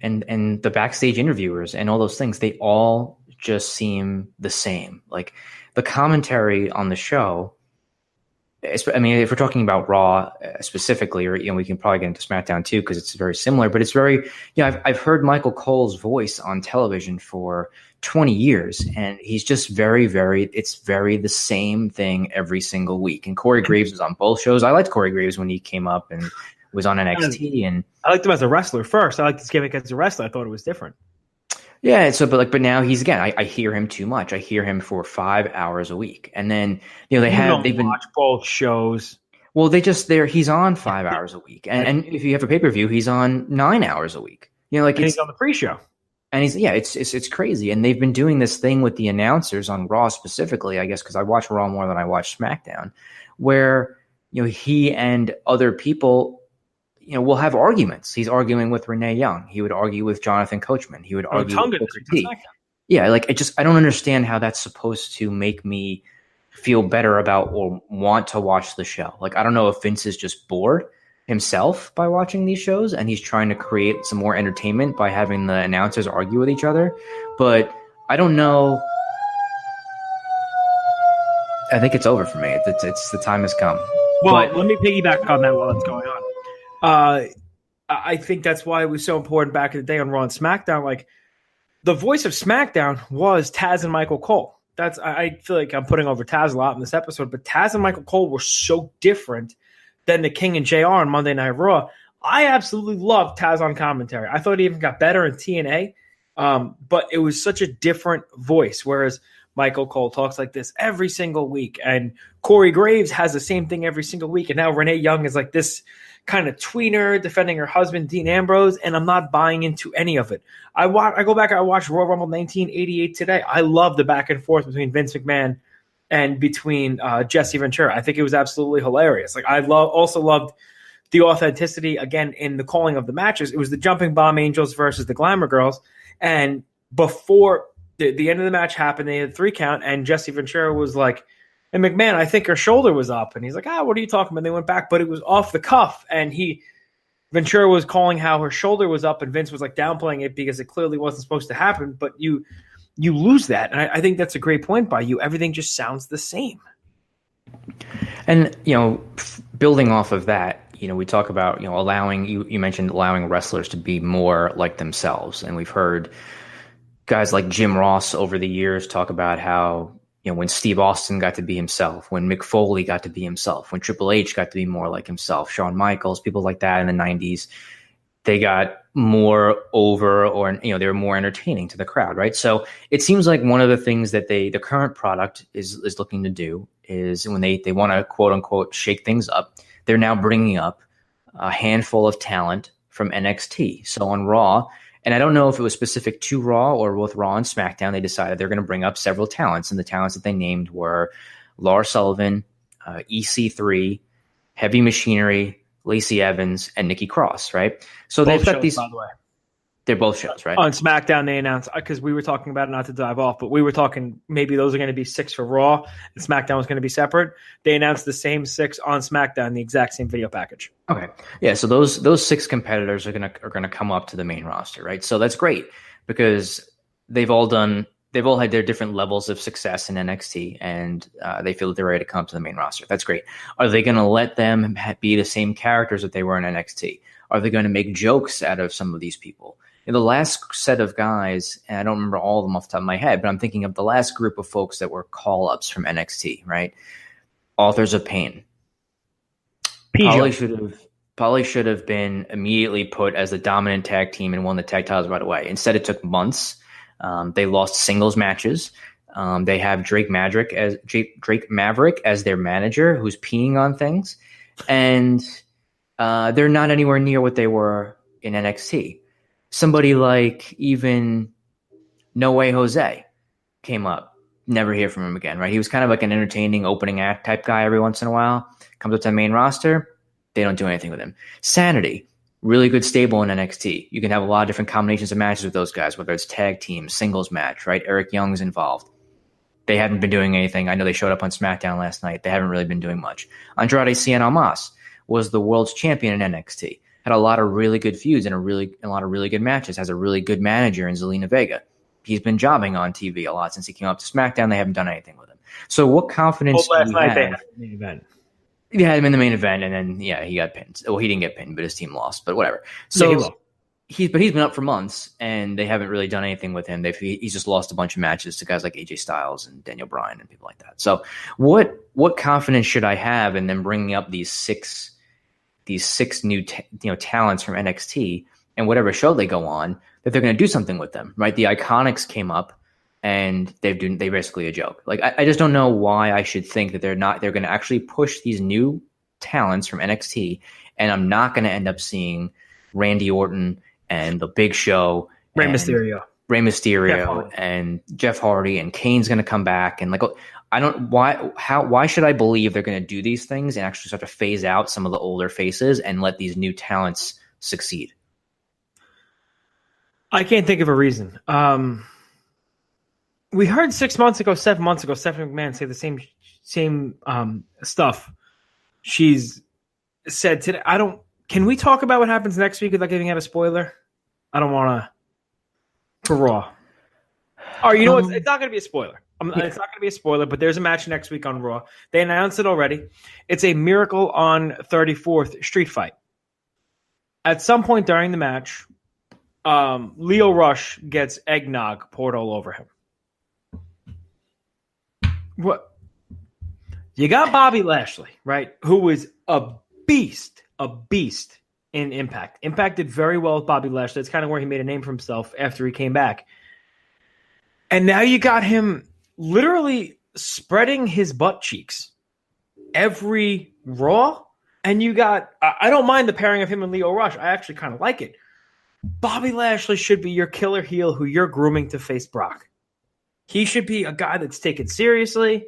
and the backstage interviewers and all those things, they all just seem the same. Like the commentary on the show, I mean, if we're talking about Raw specifically, or we can probably get into SmackDown too because it's very similar. But it's very, I've heard Michael Cole's voice on television for 20 years, and he's just it's very the same thing every single week. And Corey Graves was on both shows. I liked Corey Graves when he came up and was on NXT, and I liked him as a wrestler first. I liked his gimmick as a wrestler. I thought it was different. Yeah, so but now he's again. I hear him too much. I hear him for 5 hours a week, and then they've been watch both shows. Well, he's on 5 hours a week, and if you have a pay-per-view, he's on 9 hours a week. And he's on the pre-show, and it's crazy. And they've been doing this thing with the announcers on Raw specifically, I guess, because I watch Raw more than I watch SmackDown, where he and other people. We'll have arguments. He's arguing with Renee Young. He would argue with Jonathan Coachman. He would argue with Booker T. Yeah, I don't understand how that's supposed to make me feel better about or want to watch the show. Like, I don't know if Vince is just bored himself by watching these shows and he's trying to create some more entertainment by having the announcers argue with each other. But I don't know. I think it's over for me. It's the time has come. Well, let me piggyback on that while it's going on. I think that's why it was so important back in the day on Raw and SmackDown. Like, the voice of SmackDown was Taz and Michael Cole. I feel like I'm putting over Taz a lot in this episode, but Taz and Michael Cole were so different than the King and JR on Monday Night Raw. I absolutely loved Taz on commentary. I thought he even got better in TNA, but it was such a different voice, whereas Michael Cole talks like this every single week, and Corey Graves has the same thing every single week, and now Renee Young is like this kind of tweener defending her husband, Dean Ambrose, and I'm not buying into any of it. I go back, I watched Royal Rumble 1988 today. I love the back and forth between Vince McMahon and between Jesse Ventura. I think it was absolutely hilarious. Like, I also loved the authenticity, again, in the calling of the matches. It was the Jumping Bomb Angels versus the Glamour Girls, and before the end of the match happened, they had a 3 count, and Jesse Ventura was like, and McMahon, I think her shoulder was up. And he's like, what are you talking about? They went back, but it was off the cuff. And Ventura was calling how her shoulder was up, and Vince was like downplaying it because it clearly wasn't supposed to happen. But you lose that. And I think that's a great point by you. Everything just sounds the same. And, building off of that, we talk about, allowing, you mentioned allowing wrestlers to be more like themselves. And we've heard guys like Jim Ross over the years talk about how, when Steve Austin got to be himself, when Mick Foley got to be himself, when Triple H got to be more like himself, Shawn Michaels, people like that in the 90s, they got more over, or, they were more entertaining to the crowd, right? So it seems like one of the things that the current product is looking to do is when they want to, quote unquote, shake things up, they're now bringing up a handful of talent from NXT. So on Raw, and I don't know if it was specific to Raw or with Raw and SmackDown, they decided they're going to bring up several talents. And the talents that they named were Lars Sullivan, EC3, Heavy Machinery, Lacey Evans, and Nikki Cross, right? So they've got these. By the way. They're both shows, right? On SmackDown, they announced, because we were talking about it, not to dive off, but we were talking maybe those are going to be 6 for Raw and SmackDown was going to be separate. They announced the same 6 on SmackDown, the exact same video package. Okay. Yeah, so those 6 competitors are gonna come up to the main roster, right? So that's great because they've all had their different levels of success in NXT, and they feel that they're ready to come up to the main roster. That's great. Are they going to let them be the same characters that they were in NXT? Are they going to make jokes out of some of these people? In the last set of guys, and I don't remember all of them off the top of my head, but I'm thinking of the last group of folks that were call-ups from NXT, right? Authors of Pain. Probably should have been immediately put as the dominant tag team and won the tag titles right away. Instead, it took months. They lost singles matches. They have Drake Maverick as their manager, who's peeing on things, and they're not anywhere near what they were in NXT. Somebody like even No Way Jose came up. Never hear from him again, right? He was kind of like an entertaining opening act type guy every once in a while. Comes up to the main roster. They don't do anything with him. Sanity, really good stable in NXT. You can have a lot of different combinations of matches with those guys, whether it's tag team, singles match, right? Eric Young's involved. They haven't been doing anything. I know they showed up on SmackDown last night. They haven't really been doing much. Andrade Cien Almas was the world's champion in NXT. had a lot of really good feuds and a lot of really good matches. Has a really good manager in Zelina Vega. He's been jobbing on TV a lot since he came up to SmackDown. They haven't done anything with him. So what confidence do last we night they have? had the main event. They had him in the main event, and then he got pinned. Well, he didn't get pinned, but his team lost. But whatever. So he lost. He's been up for months, and they haven't really done anything with him. He's just lost a bunch of matches to guys like AJ Styles and Daniel Bryan and people like that. So what confidence should I have in them bringing up these six new talents from NXT and whatever show they go on that they're going to do something with them, right? The Iconics came up and they basically a joke. Like I just don't know why I should think that they're going to actually push these new talents from NXT, and I'm not going to end up seeing Randy Orton and the Big Show, Rey Mysterio, and Jeff Hardy, and Kane's going to come back, and like why should I believe they're going to do these things and actually start to phase out some of the older faces and let these new talents succeed? I can't think of a reason. We heard 7 months ago, Stephanie McMahon say the same stuff. She's said today. Can we talk about what happens next week without giving out a spoiler? I don't want to. For Raw. All right, you know what? It's not going to be a spoiler. It's not going to be a spoiler, but there's a match next week on Raw. They announced it already. It's a Miracle on 34th street fight. At some point during the match, Leo Rush gets eggnog poured all over him. What? You got Bobby Lashley, right? Who is a beast in Impact. Impact did very well with Bobby Lashley. That's kind of where he made a name for himself after he came back. And now you got him literally spreading his butt cheeks every Raw. And you got, I don't mind the pairing of him and Leo Rush. I actually kind of like it. Bobby Lashley should be your killer heel who you're grooming to face Brock. He should be a guy that's taken seriously.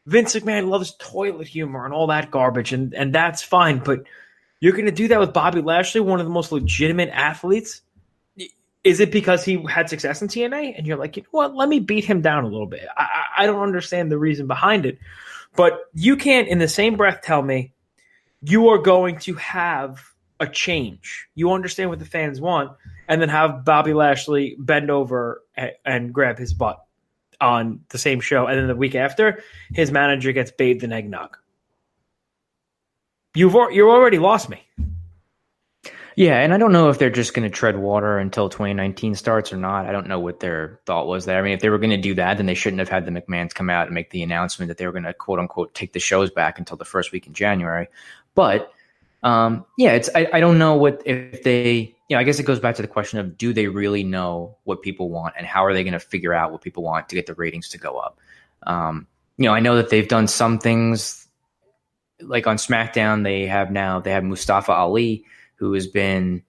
Vince McMahon loves toilet humor and all that garbage, and that's fine. But you're going to do that with Bobby Lashley, one of the most legitimate athletes? Is it because he had success in TNA? And you're like, you know what? Let me beat him down a little bit. I don't understand the reason behind it. But you can't, in the same breath, tell me you are going to have a change. You understand what the fans want, and then have Bobby Lashley bend over and grab his butt on the same show, and then the week after, his manager gets bathed in eggnog. You already lost me. Yeah, and I don't know if they're just going to tread water until 2019 starts or not. I don't know what their thought was there. I mean, if they were going to do that, then they shouldn't have had the McMahons come out and make the announcement that they were going to, quote unquote, take the shows back until the first week in January. But I don't know if they, I guess it goes back to the question of, do they really know what people want, and how are they going to figure out what people want to get the ratings to go up? I know that they've done some things, like on SmackDown, they have Mustafa Ali, who has been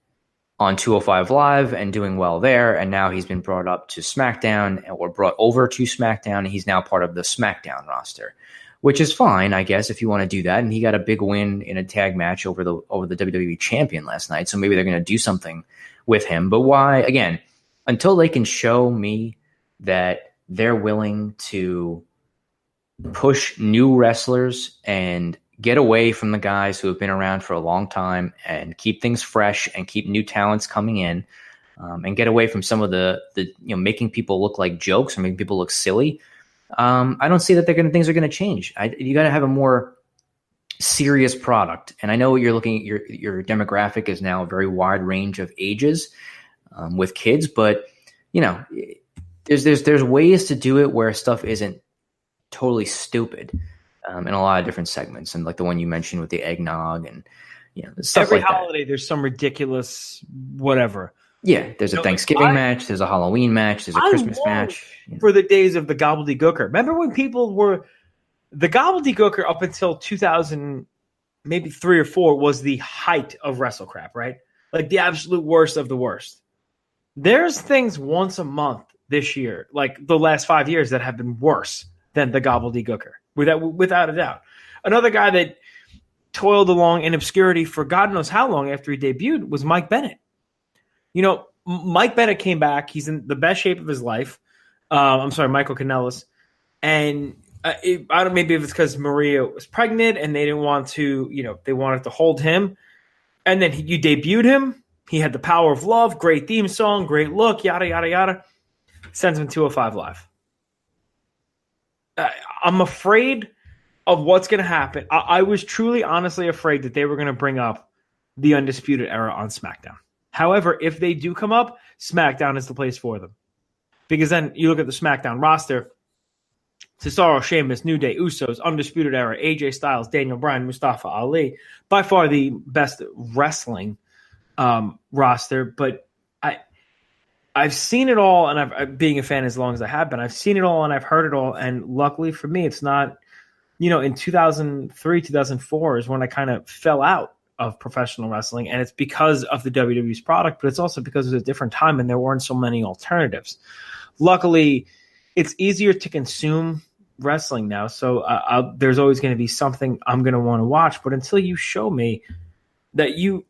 on 205 Live and doing well there, and now he's been brought up to SmackDown, or brought over to SmackDown, and he's now part of the SmackDown roster, which is fine, I guess, if you want to do that. And he got a big win in a tag match over the WWE champion last night, so maybe they're going to do something with him. But why? Again, until they can show me that they're willing to push new wrestlers and get away from the guys who have been around for a long time and keep things fresh and keep new talents coming in, and get away from some of the making people look like jokes or making people look silly, I don't see that things are going to change. You got to have a more serious product. And I know you're looking at your demographic is now a very wide range of ages, with kids, but there's ways to do it where stuff isn't totally stupid, in a lot of different segments. And like the one you mentioned with the eggnog and, stuff every like that. holiday, there's some ridiculous whatever. Yeah, there's a Thanksgiving match, there's a Halloween match, there's a Christmas match. For the days of the gobbledygooker. Remember when people were the gobbledygooker up until 2000, maybe 3 or 4 was the height of WrestleCrap, right? Like the absolute worst of the worst. There's things once a month this year, like the last 5 years, that have been worse than the gobbledygooker, without a doubt. Another guy that toiled along in obscurity for God knows how long after he debuted was Mike Bennett. Mike Bennett came back. He's in the best shape of his life. Michael Kanellis. And I don't, maybe if it's because Maria was pregnant and they didn't want to, they wanted to hold him. And then you debuted him. He had the power of love, great theme song, great look, yada, yada, yada. Sends him 205 Live. I'm afraid of what's going to happen. I was truly, honestly afraid that they were going to bring up the Undisputed Era on SmackDown. However, if they do come up, SmackDown is the place for them. Because then you look at the SmackDown roster, Cesaro, Sheamus, New Day, Usos, Undisputed Era, AJ Styles, Daniel Bryan, Mustafa Ali. By far the best wrestling roster. But I've seen it all, and I've being a fan as long as I have been, I've seen it all and I've heard it all. And luckily for me, it's not, in 2003, 2004 is when I kind of fell out of professional wrestling. And it's because of the WWE's product, but it's also because it was a different time and there weren't so many alternatives. Luckily, it's easier to consume wrestling now. So there's always going to be something I'm going to want to watch. But until you show me that you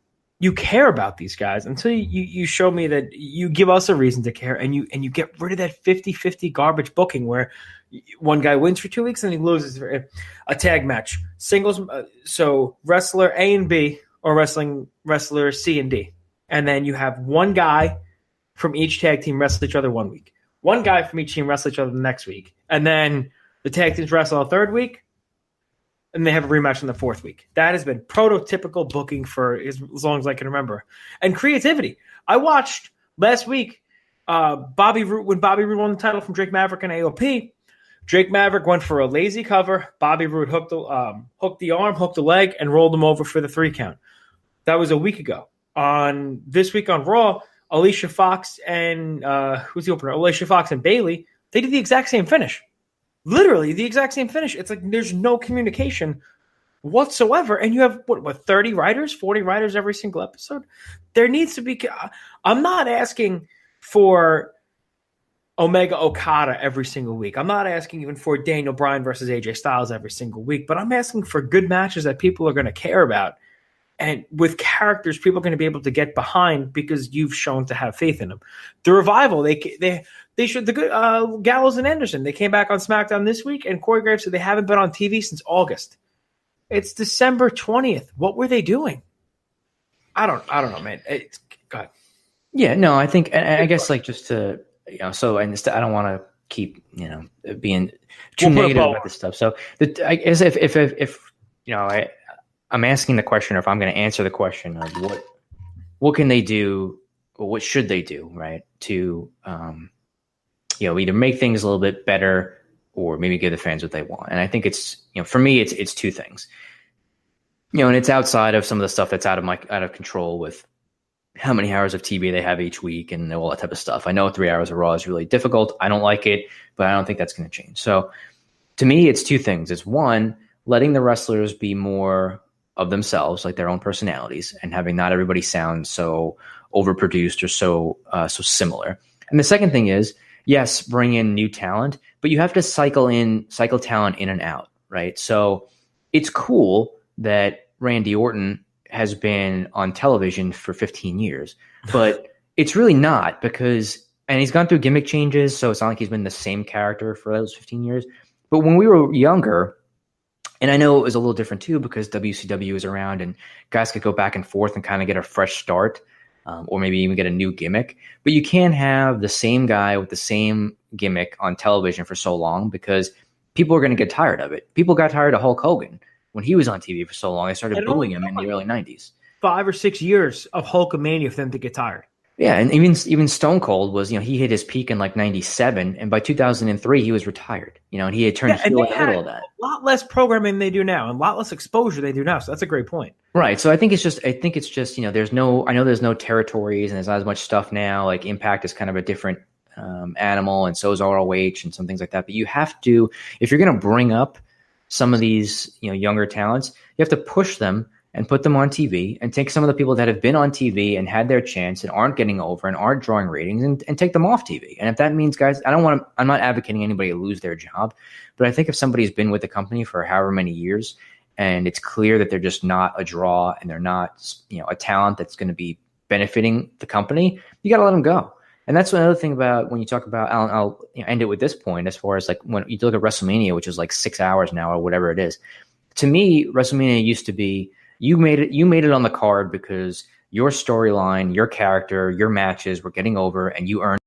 care about these guys, until you show me that you give us a reason to care, and you get rid of that 50-50 garbage booking where one guy wins for 2 weeks and he loses for a tag match. Singles, so wrestler A and B, or wrestler C and D. And then you have one guy from each tag team wrestle each other 1 week. One guy from each team wrestle each other the next week. And then the tag teams wrestle a third week, and they have a rematch in the fourth week. That has been prototypical booking for as long as I can remember. And creativity. I watched last week Bobby Roode won the title from Drake Maverick and AOP. Drake Maverick went for a lazy cover. Bobby Roode hooked the arm, hooked the leg, and rolled him over for the 3 count. That was a week ago. On this week on Raw, Alicia Fox and who's the opener? Alicia Fox and Bayley, they did the exact same finish. Literally the exact same finish. It's like there's no communication whatsoever. And you have, what 30 writers, 40 writers every single episode? There needs to be – I'm not asking for Omega Okada every single week. I'm not asking even for Daniel Bryan versus AJ Styles every single week. But I'm asking for good matches that people are going to care about. And with characters people are going to be able to get behind because you've shown to have faith in them. The Revival, they should, the good Gallows and Anderson, they came back on SmackDown this week, and Corey Graves said they haven't been on TV since August. It's December 20th. What were they doing? I don't know, man. Go ahead. Yeah, no, I think, and I guess like just to, so, and I don't want to keep, being too negative about this stuff. So I guess if I'm asking the question, or if I'm going to answer the question of what can they do, or what should they do, right, to either make things a little bit better, or maybe give the fans what they want. And I think it's for me it's two things, and it's outside of some of the stuff that's out of control with how many hours of TV they have each week and all that type of stuff. I know 3 hours of Raw is really difficult. I don't like it, but I don't think that's going to change. So to me, it's two things. It's one, letting the wrestlers be more of themselves, like their own personalities, and having not everybody sound so overproduced or so similar. And the second thing is, yes, bring in new talent, but you have to cycle talent in and out, right? So it's cool that Randy Orton has been on television for 15 years, but it's really not, and he's gone through gimmick changes, so it's not like he's been the same character for those 15 years. But when we were younger, and I know it was a little different too because WCW was around and guys could go back and forth and kind of get a fresh start, or maybe even get a new gimmick. But you can't have the same guy with the same gimmick on television for so long because people are going to get tired of it. People got tired of Hulk Hogan when he was on TV for so long. They started booing him in the early 90s. 5 or 6 years of Hulkamania for them to get tired. Yeah, and even Stone Cold was, he hit his peak in like 97, and by 2003 he was retired. And he had turned heel in the middle of that. A lot less programming they do now, and a lot less exposure they do now. So that's a great point. Right. So I think it's just there's no territories, and there's not as much stuff now. Like Impact is kind of a different animal, and so is ROH and some things like that. But you have to, if you're going to bring up some of these younger talents, you have to push them and put them on TV, and take some of the people that have been on TV and had their chance and aren't getting over and aren't drawing ratings, and take them off TV. And if that means, guys, I'm not advocating anybody to lose their job, but I think if somebody's been with the company for however many years and it's clear that they're just not a draw and they're not, a talent that's going to be benefiting the company, you got to let them go. And that's another thing about when you talk about, I'll end it with this point, as far as like when you look at WrestleMania, which is like 6 hours now or whatever it is. To me, WrestleMania used to be You made it on the card because your storyline, your character, your matches were getting over, and you earned